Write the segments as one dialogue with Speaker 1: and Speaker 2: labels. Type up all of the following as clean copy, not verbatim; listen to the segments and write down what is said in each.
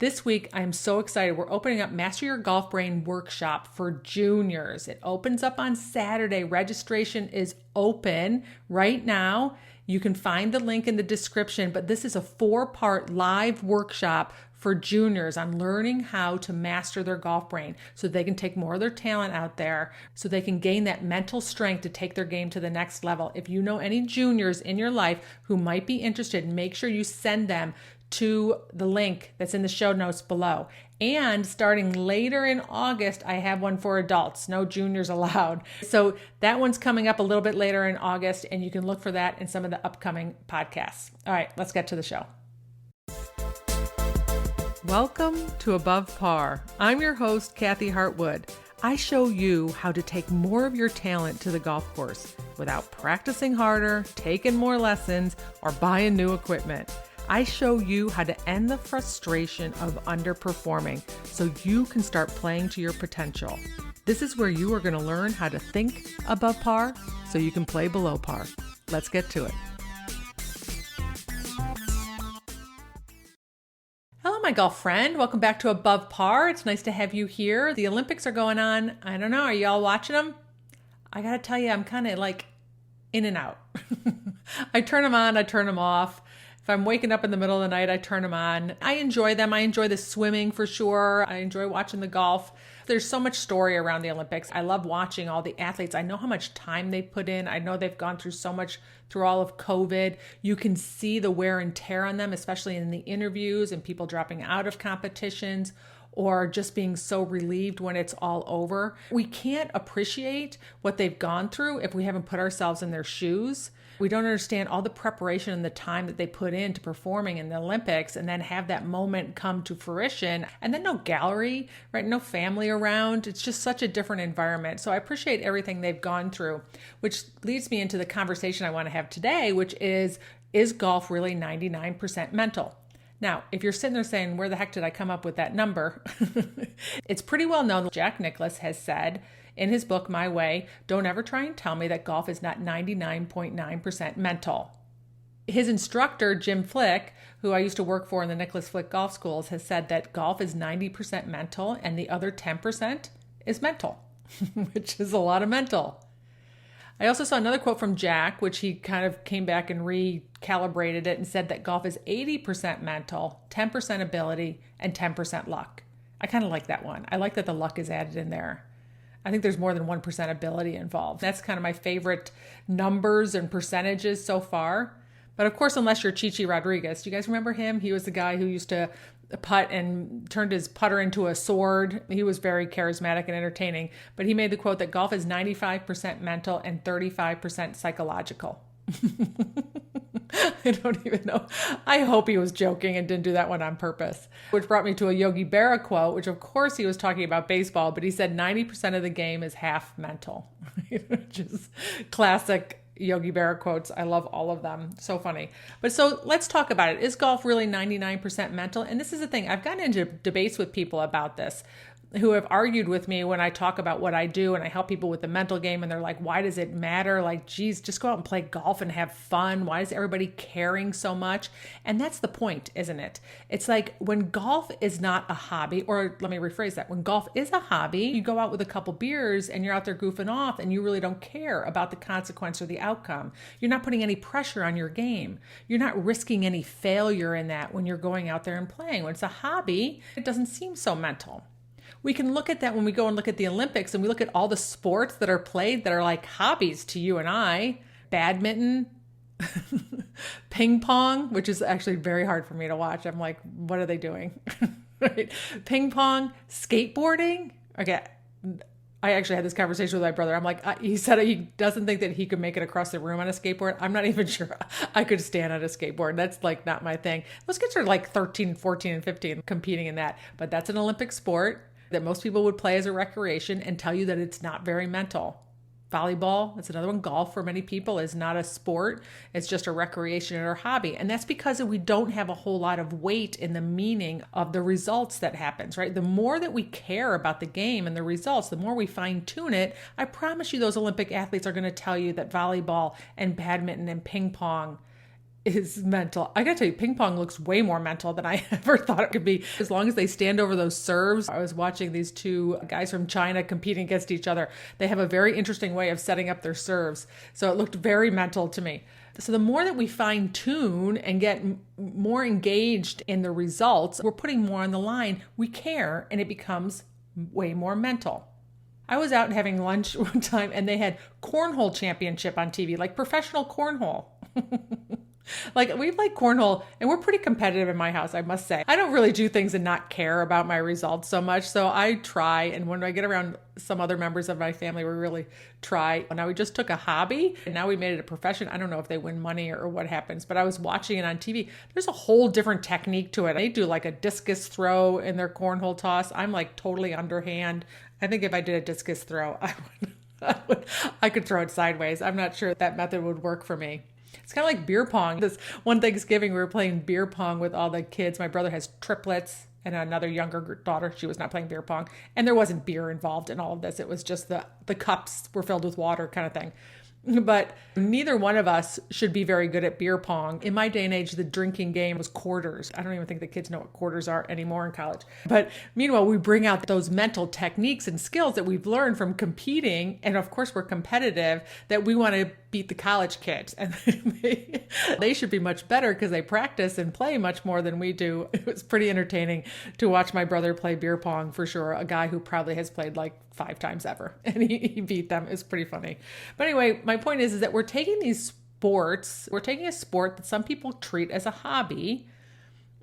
Speaker 1: This week, I'm so excited. We're opening up Master Your Golf Brain Workshop for juniors. It opens up on Saturday. Registration is open right now. You can find the link in the description, but this is a 4-part live workshop for juniors on learning how to master their golf brain so they can take more of their talent out there, so they can gain that mental strength to take their game to the next level. If you know any juniors in your life who might be interested, make sure you send them to the link that's in the show notes below. And starting later in August, I have one for adults, no juniors allowed. So that one's coming up a little bit later in August, and you can look for that in some of the upcoming podcasts. All right, let's get to the show. Welcome to Above Par. I'm your host, Kathy Hartwood. I show you how to take more of your talent to the golf course without practicing harder, taking more lessons, or buying new equipment. I show you how to end the frustration of underperforming so you can start playing to your potential. This is where you are going to learn how to think above par so you can play below par. Let's get to it. Hello, my golf friend. Welcome back to Above Par. It's nice to have you here. The Olympics are going on. I don't know. Are y'all watching them? I got to tell you, I'm kind of like in and out. I turn them on, I turn them off. If I'm waking up in the middle of the night, I turn them on. I enjoy them. I enjoy the swimming for sure. I enjoy watching the golf. There's so much story around the Olympics. I love watching all the athletes. I know how much time they put in. I know they've gone through so much through all of COVID. You can see the wear and tear on them, especially in the interviews and people dropping out of competitions or just being so relieved when it's all over. We can't appreciate what they've gone through if we haven't put ourselves in their shoes. We don't understand all the preparation and the time that they put into performing in the Olympics and then have that moment come to fruition and then no gallery, right? No family around. It's just such a different environment. So I appreciate everything they've gone through, which leads me into the conversation I want to have today, which is golf really 99% mental? Now, if you're sitting there saying, where the heck did I come up with that number? It's pretty well known. Jack Nicklaus has said in his book, My Way, don't ever try and tell me that golf is not 99.9% mental. His instructor, Jim Flick, who I used to work for in the Nicklaus Flick Golf Schools, has said that golf is 90% mental and the other 10% is mental, which is a lot of mental. I also saw another quote from Jack, which he kind of came back and recalibrated it and said that golf is 80% mental, 10% ability, and 10% luck. I kind of like that one. I like that the luck is added in there. I think there's more than 1% ability involved. That's kind of my favorite numbers and percentages so far. But of course, unless you're Chichi Rodriguez. Do you guys remember him? He was the guy who used to putt and turned his putter into a sword. He was very charismatic and entertaining. But he made the quote that golf is 95% mental and 35% psychological. I don't even know. I hope he was joking and didn't do that one on purpose. Which brought me to a Yogi Berra quote, which of course he was talking about baseball, but he said 90% of the game is half mental. Which is classic Yogi Berra quotes. I love all of them. So funny. But so let's talk about it. Is golf really 99% mental? And this is the thing. I've gotten into debates with people about this who have argued with me when I talk about what I do and I help people with the mental game and they're like, why does it matter? Like, geez, just go out and play golf and have fun. Why is everybody caring so much? And that's the point, isn't it? It's like when golf is not a hobby, or let me rephrase that. When golf is a hobby, you go out with a couple beers and you're out there goofing off and you really don't care about the consequence or the outcome. You're not putting any pressure on your game. You're not risking any failure in that when you're going out there and playing. When it's a hobby, it doesn't seem so mental. We can look at that when we go and look at the Olympics and we look at all the sports that are played that are like hobbies to you and I. Badminton, ping pong, which is actually very hard for me to watch. I'm like, what are they doing? Right? Ping pong, skateboarding. Okay. I actually had this conversation with my brother. I'm like, he said he doesn't think that he could make it across the room on a skateboard. I'm not even sure I could stand on a skateboard. That's like not my thing. Those kids are like 13, 14, and 15 competing in that. But that's an Olympic sport that most people would play as a recreation and tell you that it's not very mental. Volleyball, that's another one. Golf for many people is not a sport. It's just a recreation or hobby. And that's because we don't have a whole lot of weight in the meaning of the results that happens, right? The more that we care about the game and the results, the more we fine tune it. I promise you those Olympic athletes are going to tell you that volleyball and badminton and ping pong is mental. I gotta tell you, ping pong looks way more mental than I ever thought it could be. As long as they stand over those serves. I was watching these two guys from China competing against each other. They have a very interesting way of setting up their serves. So it looked very mental to me. So the more that we fine tune and get more engaged in the results, we're putting more on the line, we care, and it becomes way more mental. I was out having lunch one time and they had cornhole championship on TV, like professional cornhole. Like we play cornhole and we're pretty competitive in my house, I must say. I don't really do things and not care about my results so much. So I try. And when I get around some other members of my family, we really try. Now we just took a hobby and now we made it a profession. I don't know if they win money or what happens, but I was watching it on TV. There's a whole different technique to it. They do like a discus throw in their cornhole toss. I'm like totally underhand. I think if I did a discus throw, I could throw it sideways. I'm not sure that method would work for me. It's kind of like beer pong. This one Thanksgiving, we were playing beer pong with all the kids. My brother has triplets and another younger daughter. She was not playing beer pong. And there wasn't beer involved in all of this. It was just the cups were filled with water kind of thing. But neither one of us should be very good at beer pong. In my day and age, the drinking game was quarters. I don't even think the kids know what quarters are anymore in college. But meanwhile, we bring out those mental techniques and skills that we've learned from competing. And of course, we're competitive, that we want to beat the college kids. And they should be much better because they practice and play much more than we do. It was pretty entertaining to watch my brother play beer pong, for sure. A guy who probably has played like 5 times ever, and he beat them. It's pretty funny. But anyway, my point is that we're taking these sports, we're taking a sport that some people treat as a hobby,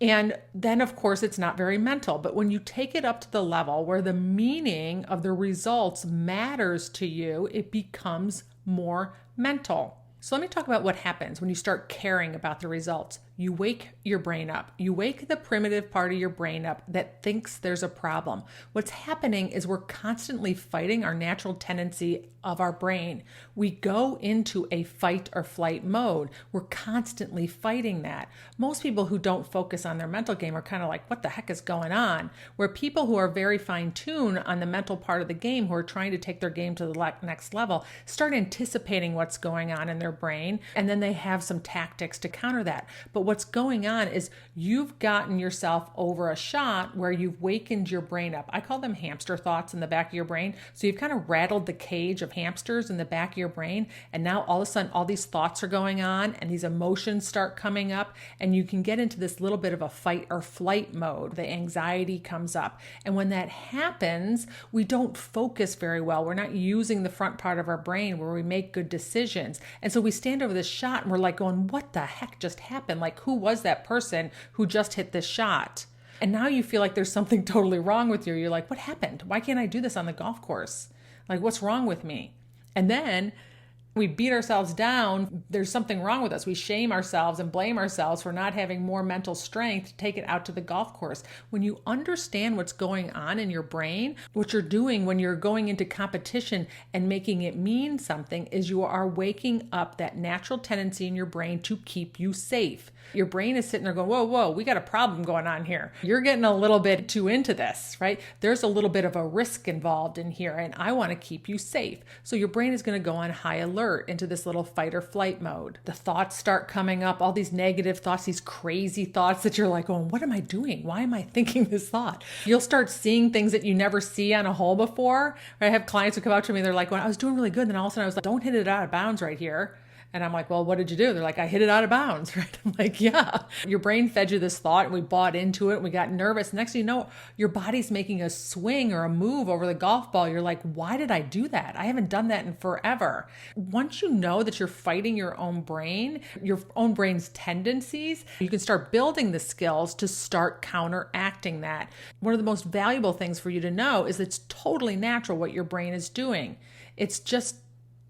Speaker 1: and then of course it's not very mental. But when you take it up to the level where the meaning of the results matters to you, it becomes more mental. So let me talk about what happens when you start caring about the results. You wake your brain up. You wake the primitive part of your brain up that thinks there's a problem. What's happening is we're constantly fighting our natural tendency of our brain. We go into a fight or flight mode. We're constantly fighting that. Most people who don't focus on their mental game are kind of like, what the heck is going on? Where people who are very fine-tuned on the mental part of the game, who are trying to take their game to the next level, start anticipating what's going on in their brain, and then they have some tactics to counter that. But what's going on is you've gotten yourself over a shot where you've wakened your brain up. I call them hamster thoughts in the back of your brain. So you've kind of rattled the cage of hamsters in the back of your brain. And now all of a sudden, all these thoughts are going on and these emotions start coming up. And you can get into this little bit of a fight or flight mode. The anxiety comes up. And when that happens, we don't focus very well. We're not using the front part of our brain where we make good decisions. And so we stand over this shot and we're like going, what the heck just happened? Like, who was that person who just hit this shot? And now you feel like there's something totally wrong with you. You're like, what happened? Why can't I do this on the golf course? Like, what's wrong with me? And then we beat ourselves down. There's something wrong with us. We shame ourselves and blame ourselves for not having more mental strength to take it out to the golf course. When you understand what's going on in your brain, what you're doing when you're going into competition and making it mean something is you are waking up that natural tendency in your brain to keep you safe. Your brain is sitting there going, whoa, we got a problem going on here. You're getting a little bit too into this, right? There's a little bit of a risk involved in here, and I want to keep you safe. So your brain is going to go on high alert into this little fight or flight mode. The thoughts start coming up, all these negative thoughts, these crazy thoughts that you're like, going, what am I doing? Why am I thinking this thought? You'll start seeing things that you never see on a hole before. I have clients who come up to me, they're like, well, I was doing really good. And then all of a sudden I was like, don't hit it out of bounds right here. And I'm like, well, what did you do? They're like, I hit it out of bounds, right? I'm like, yeah, your brain fed you this thought and we bought into it and we got nervous. Next thing you know, your body's making a swing or a move over the golf ball. You're like, why did I do that? I haven't done that in forever. Once you know that you're fighting your own brain's tendencies, you can start building the skills to start counteracting that. One of the most valuable things for you to know is it's totally natural what your brain is doing. It's just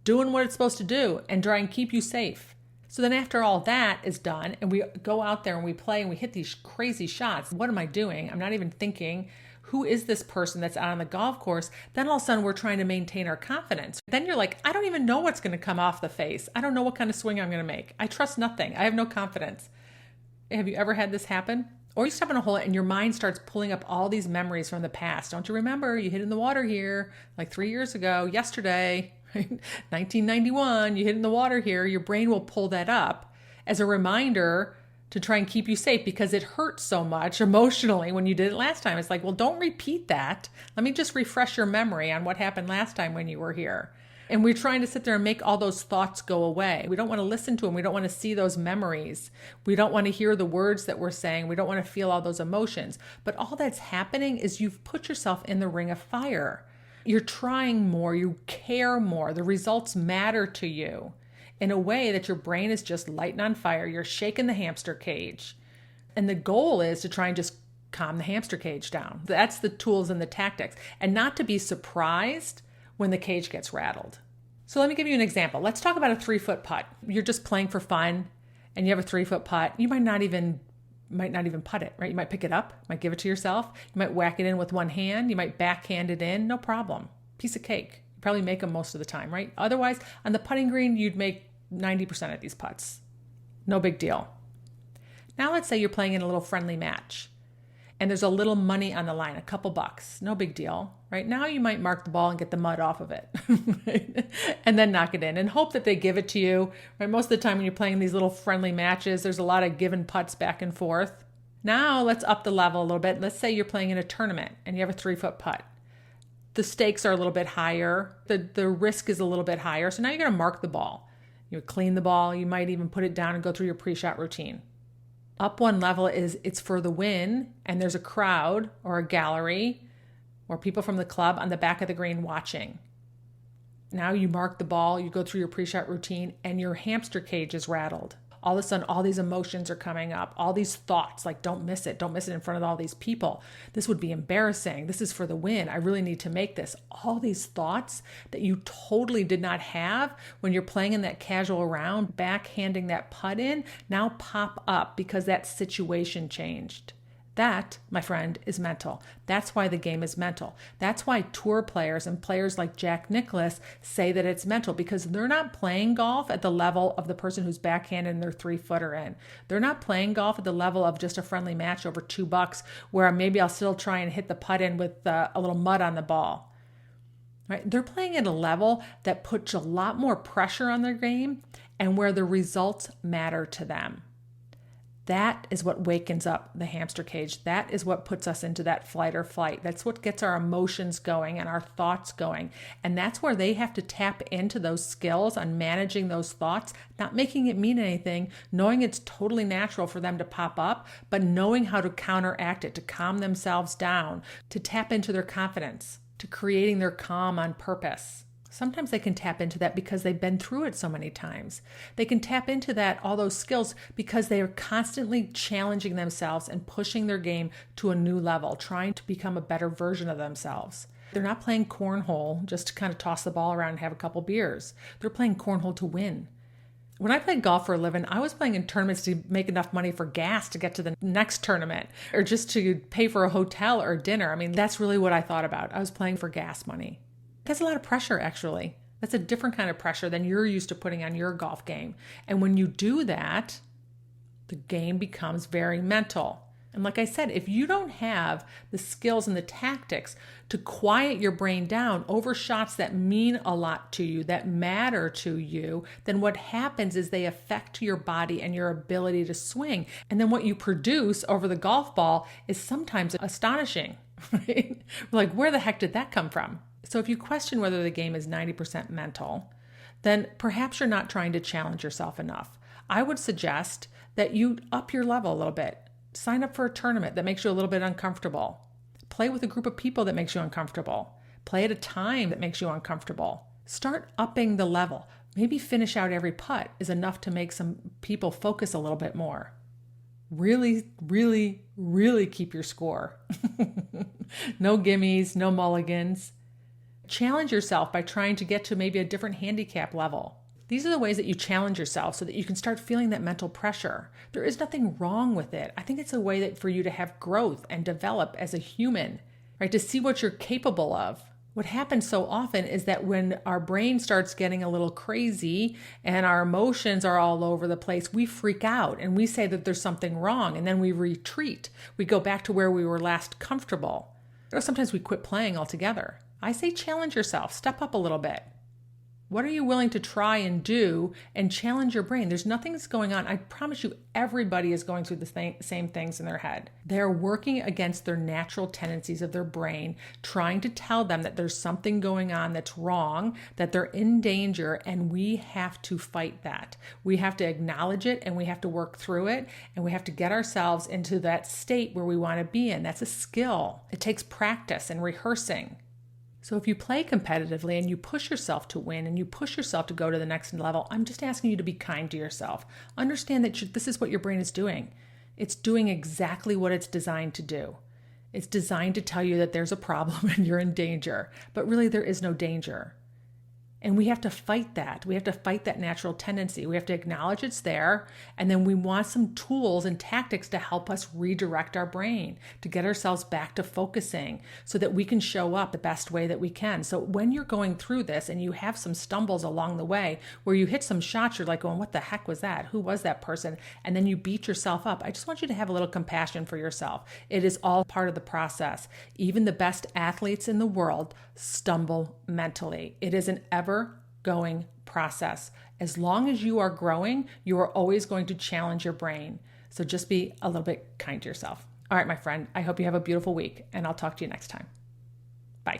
Speaker 1: doing what it's supposed to do and try and keep you safe. So then after all that is done and we go out there and we play and we hit these crazy shots, what am I doing? I'm not even thinking, who is this person that's out on the golf course? Then all of a sudden we're trying to maintain our confidence. Then you're like, I don't even know what's going to come off the face. I don't know what kind of swing I'm going to make. I trust nothing. I have no confidence. Have you ever had this happen? Or you step in a hole and your mind starts pulling up all these memories from the past. Don't you remember? You hit in the water here like 3 years ago, yesterday. 1991, you hit in the water here, your brain will pull that up. as a reminder to try and keep you safe because it hurt so much emotionally when you did it last time. It's like, well, don't repeat that. Let me just refresh your memory on what happened last time when you were here. And we're trying to sit there and make all those thoughts go away. We don't want to listen to them. We don't want to see those memories. We don't want to hear the words that we're saying. We don't want to feel all those emotions. But all that's happening is you've put yourself in the ring of fire. You're trying more. You care more. The results matter to you in a way that your brain is just lighting on fire. You're shaking the hamster cage. And the goal is to try and just calm the hamster cage down. That's the tools and the tactics. And not to be surprised when the cage gets rattled. So let me give you an example. Let's talk about a 3-foot putt. You're just playing for fun and you have a 3-foot putt. You might not even putt it, right? You might pick it up, might give it to yourself. You might whack it in with one hand. You might backhand it in, no problem. Piece of cake. You probably make them most of the time, right? Otherwise, on the putting green, you'd make 90% of these putts. No big deal. Now let's say you're playing in a little friendly match and there's a little money on the line, a couple bucks. No big deal, right? Now you might mark the ball and get the mud off of it right? And then knock it in and hope that they give it to you, right? Most of the time when you're playing these little friendly matches, there's a lot of giving putts back and forth. Now let's up the level a little bit. Let's say you're playing in a tournament and you have a 3-foot putt. The stakes are a little bit higher. The risk is a little bit higher. So now you're going to mark the ball. You clean the ball. You might even put it down and go through your pre-shot routine. Up one level is it's for the win, and there's a crowd or a gallery or people from the club on the back of the green watching. Now you mark the ball, you go through your pre-shot routine, and your hamster cage is rattled. All of a sudden, all these emotions are coming up, all these thoughts like, don't miss it in front of all these people. This would be embarrassing. This is for the win. I really need to make this. All these thoughts that you totally did not have when you're playing in that casual round, backhanding that putt in, now pop up because that situation changed. That, my friend, is mental. That's why the game is mental. That's why tour players and players like Jack Nicklaus say that it's mental, because they're not playing golf at the level of the person who's backhanding their 3-footer in. They're not playing golf at the level of just a friendly match over $2 where maybe I'll still try and hit the putt in with a little mud on the ball. Right? They're playing at a level that puts a lot more pressure on their game and where the results matter to them. That is what wakens up the hamster cage. That is what puts us into that flight or flight. That's what gets our emotions going and our thoughts going. And that's where they have to tap into those skills on managing those thoughts, not making it mean anything, knowing it's totally natural for them to pop up, but knowing how to counteract it, to calm themselves down, to tap into their confidence, to creating their calm on purpose. Sometimes they can tap into that because they've been through it so many times. They can tap into that, all those skills, because they are constantly challenging themselves and pushing their game to a new level, trying to become a better version of themselves. They're not playing cornhole just to kind of toss the ball around and have a couple beers. They're playing cornhole to win. When I played golf for a living, I was playing in tournaments to make enough money for gas to get to the next tournament or just to pay for a hotel or dinner. I mean, that's really what I thought about. I was playing for gas money. That's a lot of pressure, actually. That's a different kind of pressure than you're used to putting on your golf game. And when you do that, the game becomes very mental. And like I said, if you don't have the skills and the tactics to quiet your brain down over shots that mean a lot to you, that matter to you, then what happens is they affect your body and your ability to swing. And then what you produce over the golf ball is sometimes astonishing, right? Like, where the heck did that come from? So if you question whether the game is 90% mental, then perhaps you're not trying to challenge yourself enough. I would suggest that you up your level a little bit. Sign up for a tournament that makes you a little bit uncomfortable. Play with a group of people that makes you uncomfortable. Play at a time that makes you uncomfortable. Start upping the level. Maybe finish out every putt is enough to make some people focus a little bit more. Really, really, really keep your score. No gimmies, no mulligans. Challenge yourself by trying to get to maybe a different handicap level. These are the ways that you challenge yourself so that you can start feeling that mental pressure. There is nothing wrong with it. I think it's a way that for you to have growth and develop as a human, right? To see what you're capable of. What happens so often is that when our brain starts getting a little crazy and our emotions are all over the place, we freak out and we say that there's something wrong, and then we retreat. We go back to where we were last comfortable. Or sometimes we quit playing altogether. I say challenge yourself, step up a little bit. What are you willing to try and do and challenge your brain? There's nothing that's going on. I promise you, everybody is going through the same things in their head. They're working against their natural tendencies of their brain, trying to tell them that there's something going on that's wrong, that they're in danger, and we have to fight that. We have to acknowledge it, and we have to work through it, and we have to get ourselves into that state where we want to be in. That's a skill. It takes practice and rehearsing. So if you play competitively and you push yourself to win and you push yourself to go to the next level, I'm just asking you to be kind to yourself. Understand that this is what your brain is doing. It's doing exactly what it's designed to do. It's designed to tell you that there's a problem and you're in danger, but really there is no danger. And we have to fight that. We have to fight that natural tendency. We have to acknowledge it's there. And then we want some tools and tactics to help us redirect our brain, to get ourselves back to focusing so that we can show up the best way that we can. So when you're going through this and you have some stumbles along the way where you hit some shots, you're like going, what the heck was that? Who was that person? And then you beat yourself up. I just want you to have a little compassion for yourself. It is all part of the process. Even the best athletes in the world stumble mentally. It is an ever-going process. As long as you are growing, you are always going to challenge your brain. So just be a little bit kind to yourself. All right, my friend, I hope you have a beautiful week, and I'll talk to you next time. Bye.